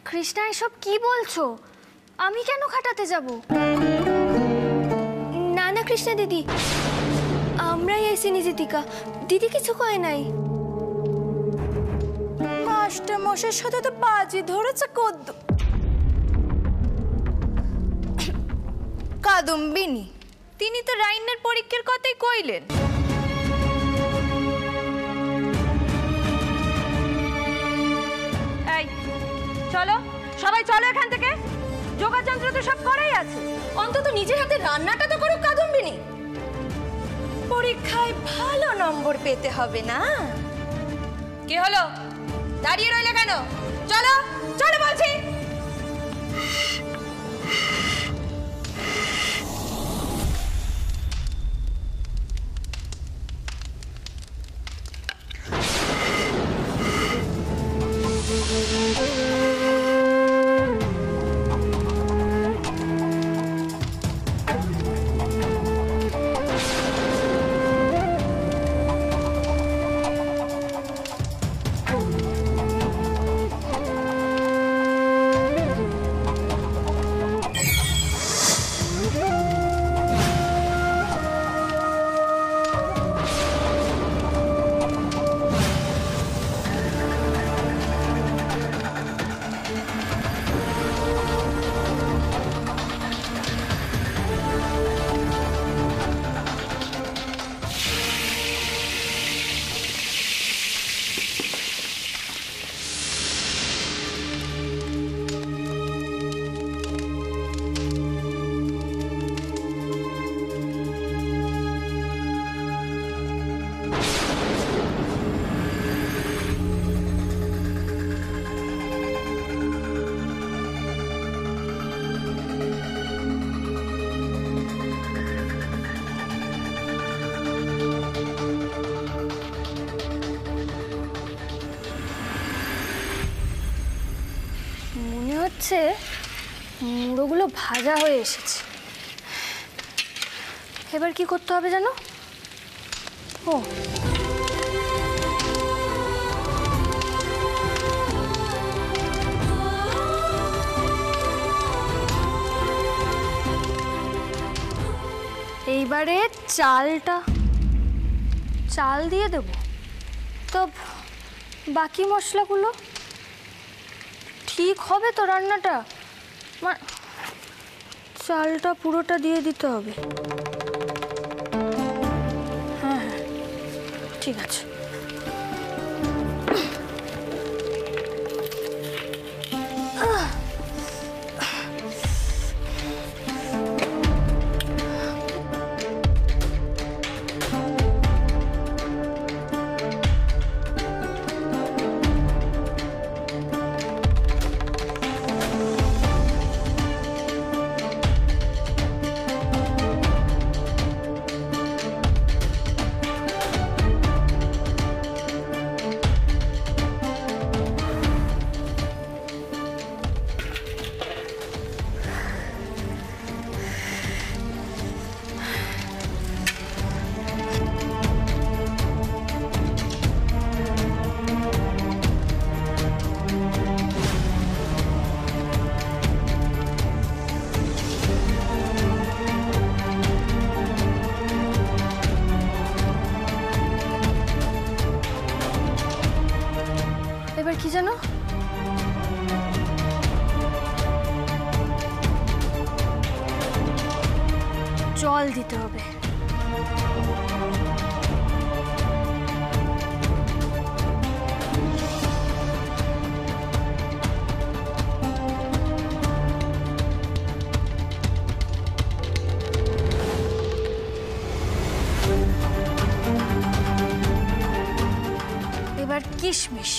কৃষ্ণা এসব কি বলছো? আমি কেন খাটাতে যাব? না না কৃষ্ণা দিদি, আমরাই আইসি নিজিতিকা, দিদি কিছু কয় নাই। মাস্টার মশাইয়ের সাথে তো বাজি ধরেছে কাদম্বিনী। তিনি তো রাইনের পরীক্ষার কথাই কইলেন। এই চলো, সবাই চলো এখান থেকে। যোগাযন্ত্র তো সব করাই আছে, অন্তত নিজের হাতে রান্নাটা তো করুক কাদম্বিনী। পরীক্ষায় ভালো নম্বর পেতে হবে না? কি হলো, দাঁড়িয়ে রইলে কেন? চলো চলো বলছি। মুড়োগুলো ভাজা হয়ে এসেছে। এবার কি করতে হবে জানো? এইবারে চাল দিয়ে দেব। তো বাকি মশলাগুলো ঠিক হবে তো রান্নাটা? চালটা পুরোটা দিয়ে দিতে হবে। হ্যাঁ হ্যাঁ ঠিক আছে। এবার কি জানো? জল দিতে হবে। এবার কিশমিশ।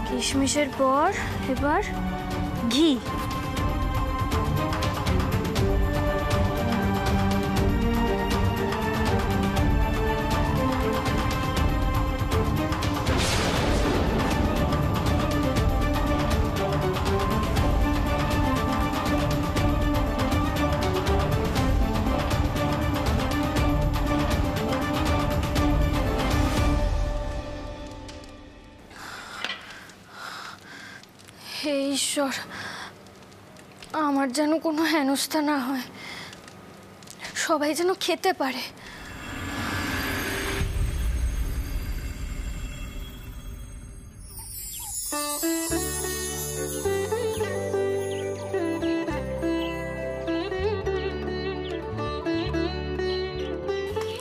কিশমিশের পর এবার ঘি। ঈশ্বর, আমার যেন কোনো হেনস্থা না হয়, সবাই যেন খেতে পারে।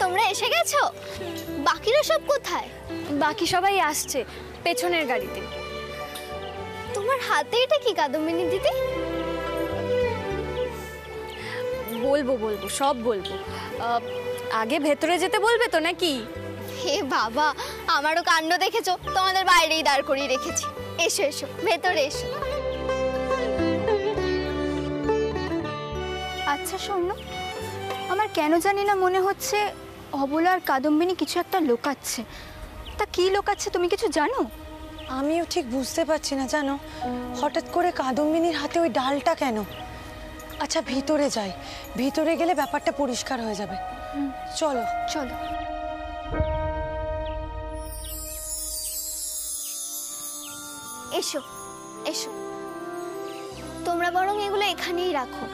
তোমরা এসে গেছো? বাকিরা সব কোথায়? বাকি সবাই আসছে পেছনের গাড়িতে। তোমার হাতে এটা কি কাদম্বিনী দিদি? বলবো বলবো, সব বলবো। আগে ভেতরে যেতে বলবে তো নাকি? হে বাবা, আমারও কাণ্ড দেখেছো, তোমাদের বাইরেই দাঁড় করিয়ে রেখেছি। এসো এসো, ভেতরে এসো। আচ্ছা শোনো, আমার কেন জানি না মনে হচ্ছে অবলা আর কাদম্বিনী কিছু একটা লোকাচ্ছে। তা কি লোকাচ্ছে তুমি কিছু জানো? আমিও ঠিক বুঝতে পারছি না জানো, হঠাৎ করে কাদম্বিনীর হাতে ওই ডালটা কেন? আচ্ছা ভিতরে যাই, ভিতরে গেলে ব্যাপারটা পরিষ্কার হয়ে যাবে। চলো চলো। এসো এসো, তোমরা বরং এগুলো এখানেই রাখো।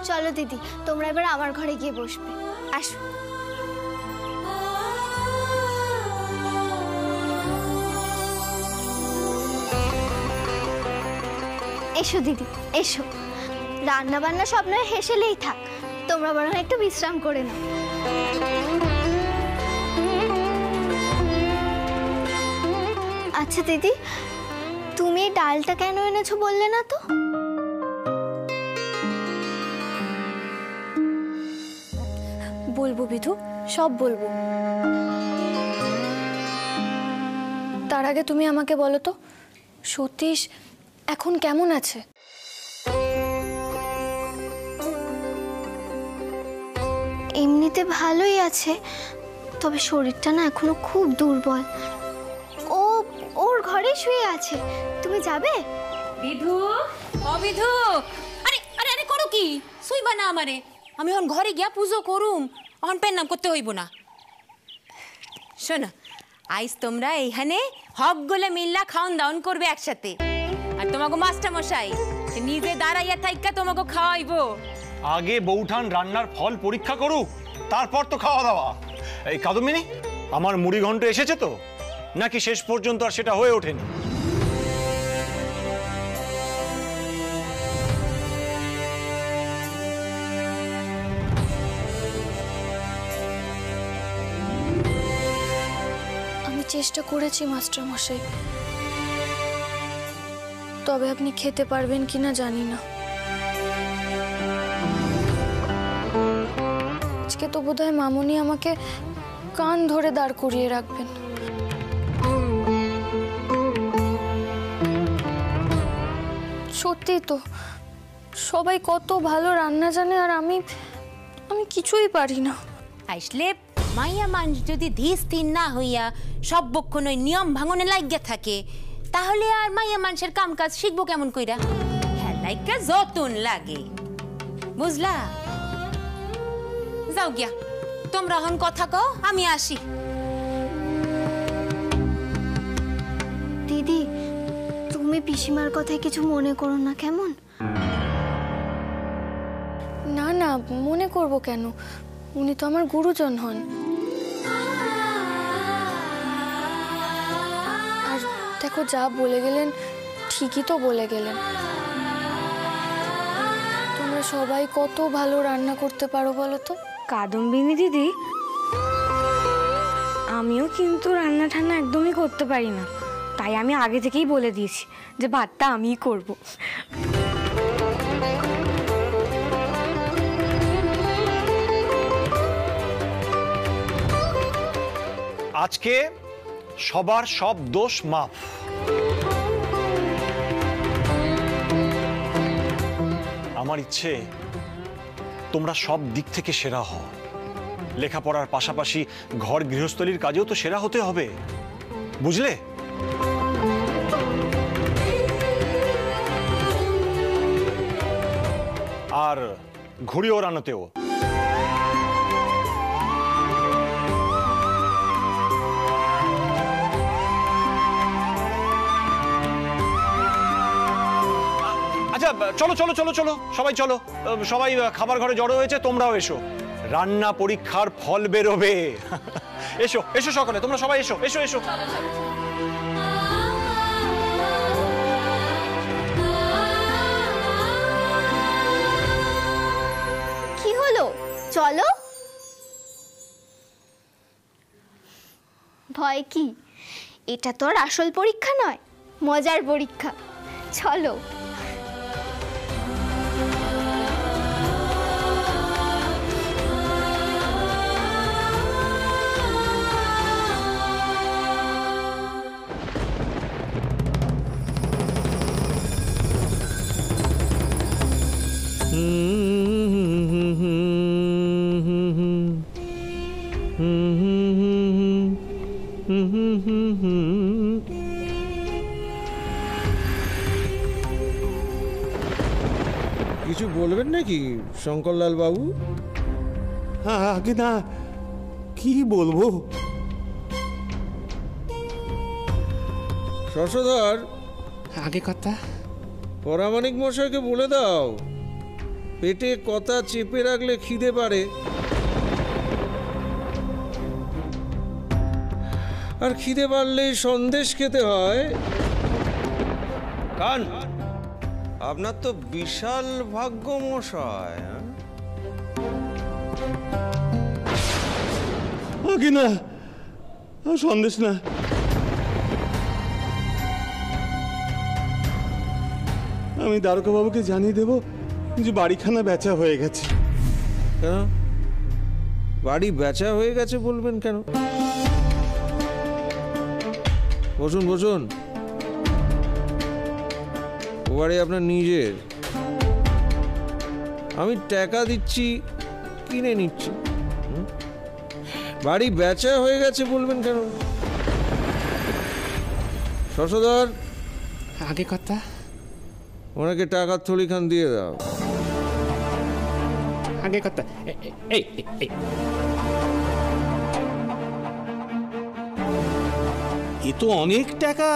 চলো দিদি, তোমরা এবার আমার ঘরে গিয়ে বসবে। আসো। এসো দিদি এসো, রান্না বান্না সব নয় হেসেলেই থাক, তোমরা বরং একটু বিশ্রাম করে নাও। আচ্ছা দিদি, তুমি এই ডালটা কেন এনেছো বললে না তো? বলবো বিধু, সব বলবো। তার আগে তুমি আমাকে বলো তো, সতীশ এখন কেমন আছে? এমনিতে ভালোই আছে, তবে শরীরটা না এখনো খুব দুর্বল। ওর ঘরে শুয়ে আছে, তুমি যাবে? বিধু, অবিধু, আরে আরে আরে করো কি? শুইবা না আমারে? আমি এখন ঘরে গিয়া পুজো করুম, এখন পেন নাম করতে হইব না। শোনো, আইস তোমরা এইখানে হক গলে মিল্লা খাওন দাওন করবে একসাথে, আর তোমাকে মাস্টার মশাই নিজে দাঁড়াইয়া থাইকা তোমাকে খাওয়াইবো। আগে বৌঠান রান্নার ফল পরীক্ষা করুক, তারপর তো খাওয়া দাওয়া। এই কাদম্বিনী, আমার মুড়ি ঘন্ট এসেছে তো, নাকি শেষ পর্যন্ত আর সেটা হয়ে ওঠেনি? আমি চেষ্টা করেছি মাস্টার মশাই, তবে আপনি খেতে পারবেন কিনা জানি না। আজকে তো বোধহয় মামুনি আমাকে কান ধরে দাঁড় করিয়ে রাখবেন। সত্যি তো, সবাই কত ভালো রান্না জানে, আর আমি কিছুই পারি না। আইসলে মাইয়া মানুষ যদি ধীর স্থির না হইয়া সব বক্ষণ ওই নিয়ম ভাঙনে লাগিয়া থাকে, তাহলে আর মাইয়া মানুষের কাম কাজ শিখবো কেমন কইরা? হ্যাঁ, লাইকা যতন লাগে, বুঝলা? যাও গিয়া, তোমরা এখন কথা কও, আমি আসি। দিদি, তুমি পিসিমার কথায় কিছু মনে করো না কেমন? না না, মনে করব কেন? উনি তো আমার গুরুজন হন। আর দেখো, যা বলে গেলেন ঠিকই তো বলে গেলেন। তোমরা সবাই কত ভালো রান্না করতে পারো বলো তো। কাদম্বিনী দিদি, আমিও কিন্তু রান্না ঠান্না একদমই করতে পারি না, তাই আমি আগে থেকেই বলে দিয়েছি যে ভাতটা আমিই করব। আজকে সবার সব দোষ মাফ। আমার ইচ্ছে তোমরা সব দিক থেকে সেরা হও। লেখাপড়ার পাশাপাশি ঘর গৃহস্থলীর কাজেও তো সেরা হতে হবে, বুঝলে? আর ঘুড়ি ওড়ানোতেও। আচ্ছা চলো চলো চলো চলো সবাই চলো, সবাই খাবার ঘরে জড়ো হয়েছে, তোমরাও এসো, রান্না পরীক্ষার ফল বেরোবে। এসো এসো সকলে, তোমরা সবাই এসো এসো এসো। কি হলো, চলো। ভয় কি? এটা তো আর আসল পরীক্ষা নয়, মজার পরীক্ষা। চলো। কিছু বলবেন নাকি শঙ্করলাল বাবু? আগে না, কি বলবো? শশধর, আগে কথা পরামানিক মশাইকে বলে দাও, পেটে কথা চেপে রাখলে খিদে পারে, আর খিদে বাড়লেই সন্দেশ খেতে হয়। কান, আপনার তো বিশাল ভাগ্য মশাই। আগে না, সন্দেশ না, আমি দ্বারকা বাবুকে জানিয়ে দেব যে বাড়িখানা বেচা হয়ে গেছে। কেন বাড়ি বেচা হয়ে গেছে বলবেন কেন? বসুন বসুন, ও বাড়ি আপনার নিজের, আমি টাকা দিচ্ছি, কিনে নিচ্ছি। বাড়ি বেচা হয়ে গেছে বলবেন কেন? শশধর, আগে কথা ওনাকে টাকার থলিখান দিয়ে দাও। আগে কথা এই এ তো অনেক টাকা।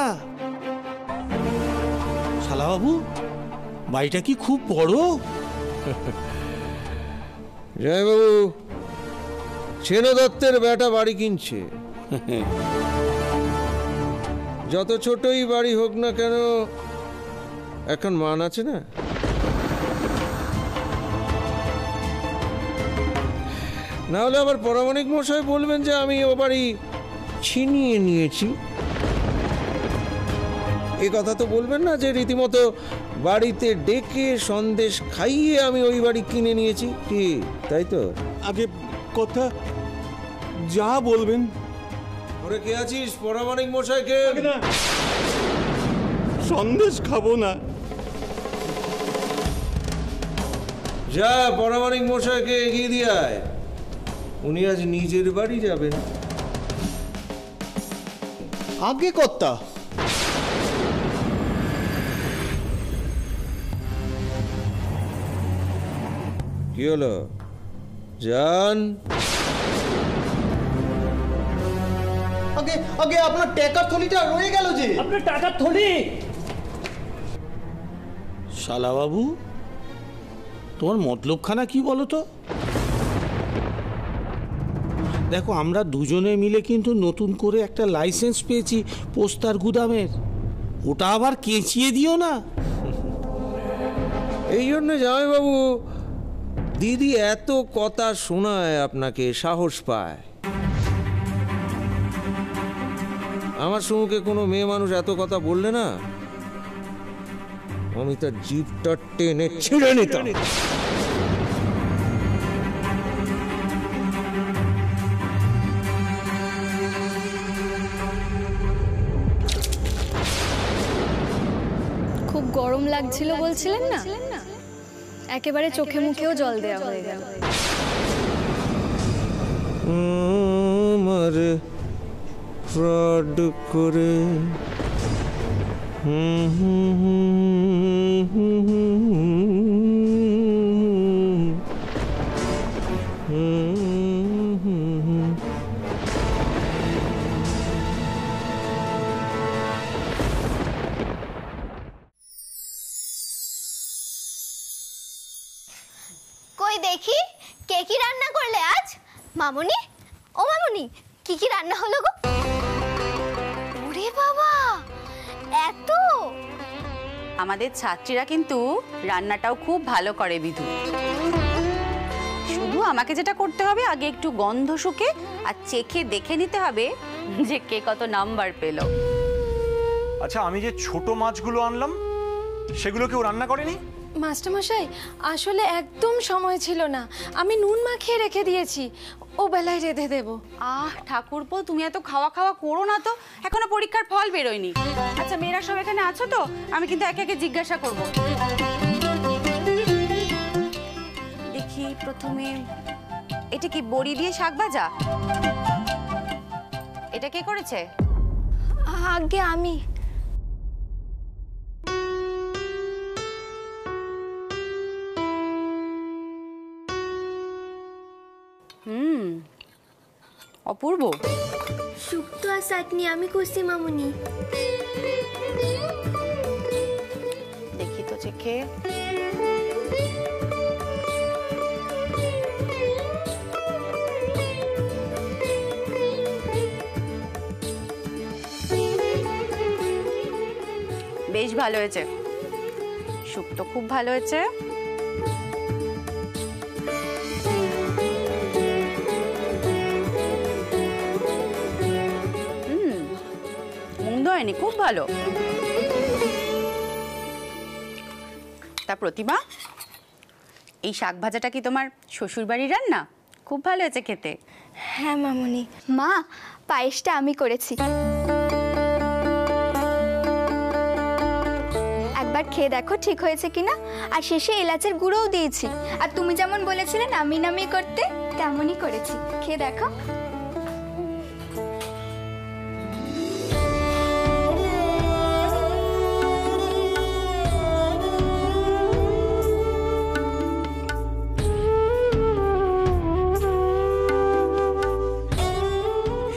শালা বাবু, বাড়িটা কি খুব বড়? জয়বাবু, সেন দত্তের বেটা বাড়ি কিনছে। যত ছোটই বাড়ি হোক না কেন, এখন মান আছে না? না হলে আবার পরামানিক মশাই বলবেন যে আমি ও বাড়ি ছিনিয়ে নিয়েছি। এ কথা তো বলবেন না যে রীতিমতো বাড়িতে ডেকে সন্দেশ খাইয়ে আমি ওই বাড়ি কিনে নিয়েছি, কি তাই তো? আগে কথা যা বলবেন। ওরে কে আছিস? পরামানিক মশাইকে। সন্দেশ খাবো না। যা পরামানিক মশাইকে এগিয়ে দিয়ে আয়, উনি আজ নিজের বাড়ি যাবেন। আগে কর্তা, কি হলো? যান। আগে আগে আপনার টাকার থলিটা রয়ে গেল যে। আপনার টাকার থলি? শালা বাবু, তোমার মতলবখানা কি বলো তো? দেখো, আমরা দুজনে মিলে কিন্তু নতুন করে একটা লাইসেন্স পেয়েছি পোস্তার গুদামের, ওটা আবার কেচিয়ে দিও না। এই জন্য জামাইবাবু দিদি এত কথা শোনায়, আপনাকে সাহস পায়। আমার সঙ্গে কোনো মেয়ে মানুষ এত কথা বললে না, আমি তার জিভটা টেনে ছিঁড়ে নিতাম। খুব গরম লাগছিল বলছিলেন না, একেবারে চোখে মুখেও জল দেওয়া হয়ে গেল। আমার ফ্রড করে দেখি কে কি রান্না করলে আজ। মামুনি, ও মামুনি, কি কি রান্না হলো গো? ওরে বাবা, এত! আমাদের ছাত্রীরা কিন্তু রান্নাটাও খুব ভালো করে বিধু। শুধু আমাকে যেটা করতে হবে, আগে একটু গন্ধ শুকে আর চেখে দেখে নিতে হবে যে কে কত নাম্বার পেল। আচ্ছা, আমি যে ছোট মাছগুলো আনলাম সেগুলো কেউ রান্না করেনি? মাস্টারমশাই, আসলে একদম সময় ছিল না, আমি নুন মাখিয়ে রেখে দিয়েছি, ও বেলায় রেঁধে দেবো। ঠাকুরপো, তুমি এত খাওয়া খাওয়া করো না তো, এখনো পরীক্ষার ফল বেরোয়নি। আচ্ছা, মেয়েরা সব এখানে আছো তো? আমি কিন্তু একে একে জিজ্ঞাসা করব। দেখি প্রথমে, এটা কি বড়ি দিয়ে শাক ভাজা? এটা কে করেছে? আগে আমি। অপূর্ব। শুক্তো আর চাটনি আমি করছি মামুনি। দেখি তো চেখে। বেশ ভালো হয়েছে, শুক্তো খুব ভালো হয়েছে। হয়নি, খুব ভালো। তা প্রতিমা, এই শাক ভাজাটা কি তোমার শ্বশুর বাড়ির রান্না? খুব ভালো হয়েছে খেতে। হ্যাঁ মামুনি। মা, পায়েসটা আমি করেছি, একবার খেয়ে দেখো ঠিক হয়েছে কিনা। আর শেষে এলাচের গুঁড়োও দিয়েছি। আর তুমি যেমন বলেছিলে নামি নামি করতে, তেমনই করেছি, খেয়ে দেখো।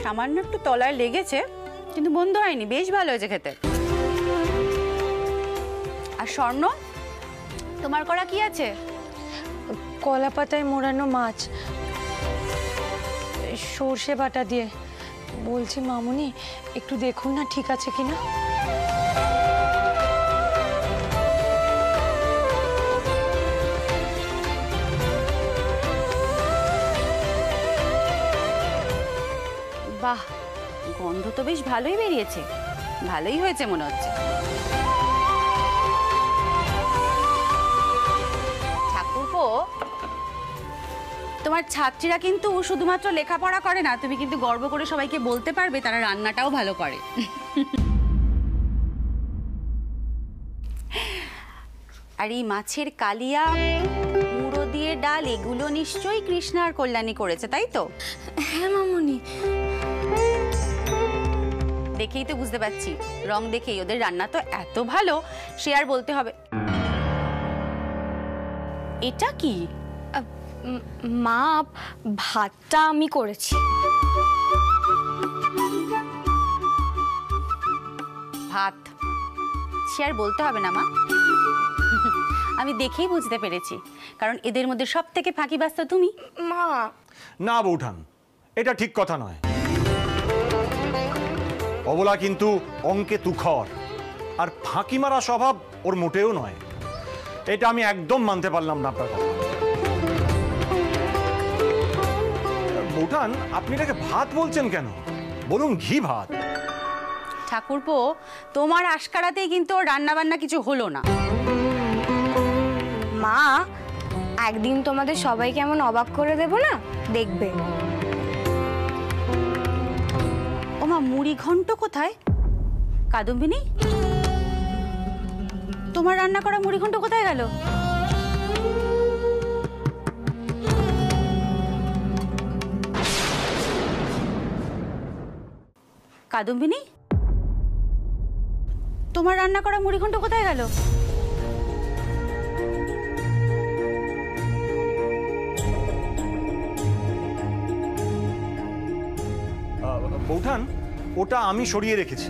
সামান্য একটু তলায় লেগেছে, কিন্তু বন্ধ হয়নি, বেশ ভালো হয়েছে খেতে। আর স্বর্ণ, তোমার করা কি আছে? কলা পাতায় মোড়ানো মাছ, সর্ষে বাটা দিয়ে। বলছি মামুনি, একটু দেখুন না ঠিক আছে কিনা। বাহ, গন্ধ তো বেশ ভালোই বেরিয়েছে, ভালোই হয়েছে মনে হচ্ছে। ঠাকুরপো, তোমার ছাত্রীরা কিন্তু শুধুমাত্র লেখাপড়া করে না, তুমি কিন্তু গর্ব করে সবাইকে বলতে পারবে তারা রান্নাটাও ভালো করে। আর এই মাছের কালিয়া, মুড়ো দিয়ে ডাল, এগুলো নিশ্চয়ই কৃষ্ণা আর কল্যাণী করেছে, তাই তো? হ্যাঁ মামুনি। দেখেই তো বুঝতে পারছি, রং দেখেই ওদের রান্না তো এত ভালো, সে আর বলতে হবে। এটা কি? মা, ভাতটা আমি করেছি। ভাত? সে আর বলতে হবে না মা, আমি দেখেই বুঝতে পেরেছি, কারণ এদের মধ্যে সব থেকে ফাঁকিবাজ তো তুমি। মা না বৌঠান, এটা ঠিক কথা নয়। অবলা কিন্তু অঙ্কে তুখর, আর ফাঁকি মারা স্বভাব ওর মোটেও নয়। এটা আমি একদম মানতে পারলাম না আপনার কথা। বৌঠান, আপনি এটাকে ভাত বলছেন কেন? বলুন ঘি ভাত। ঠাকুরপো, তোমার আশকারাতেই কিন্তু রান্না বান্না কিছু হলো না। মা, একদিন তোমাদের সবাইকে এমন অবাক করে দেব না, দেখবে। ও মা, মুড়ি ঘন্ট কোথায়? কাদম্বিনী, তোমার রান্না করা মুড়ি ঘন্ট কোথায় গেল? কাদম্বিনী, তোমার রান্না করা মুড়ি ঘন্ট কোথায় গেল? বৌঠান, ওটা আমি সরিয়ে রেখেছি।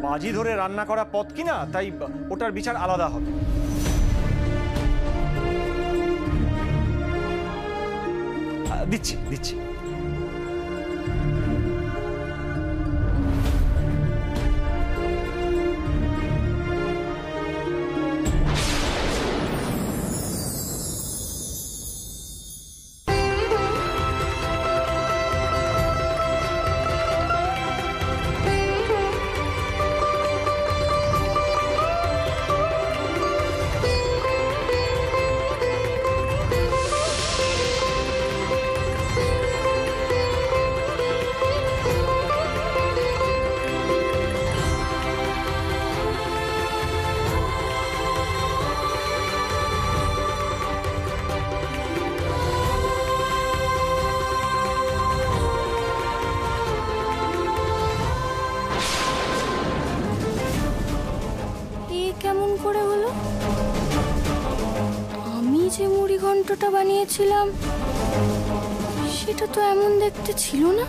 বাজি ধরে রান্না করা পদ কিনা, তাই ওটার বিচার আলাদা হবে। দিচ্ছি দিচ্ছি। কেমন করে হলো? আমি যে মুড়ি ঘন্টটা বানিয়েছিলাম সেটা তো এমন দেখতে ছিল না।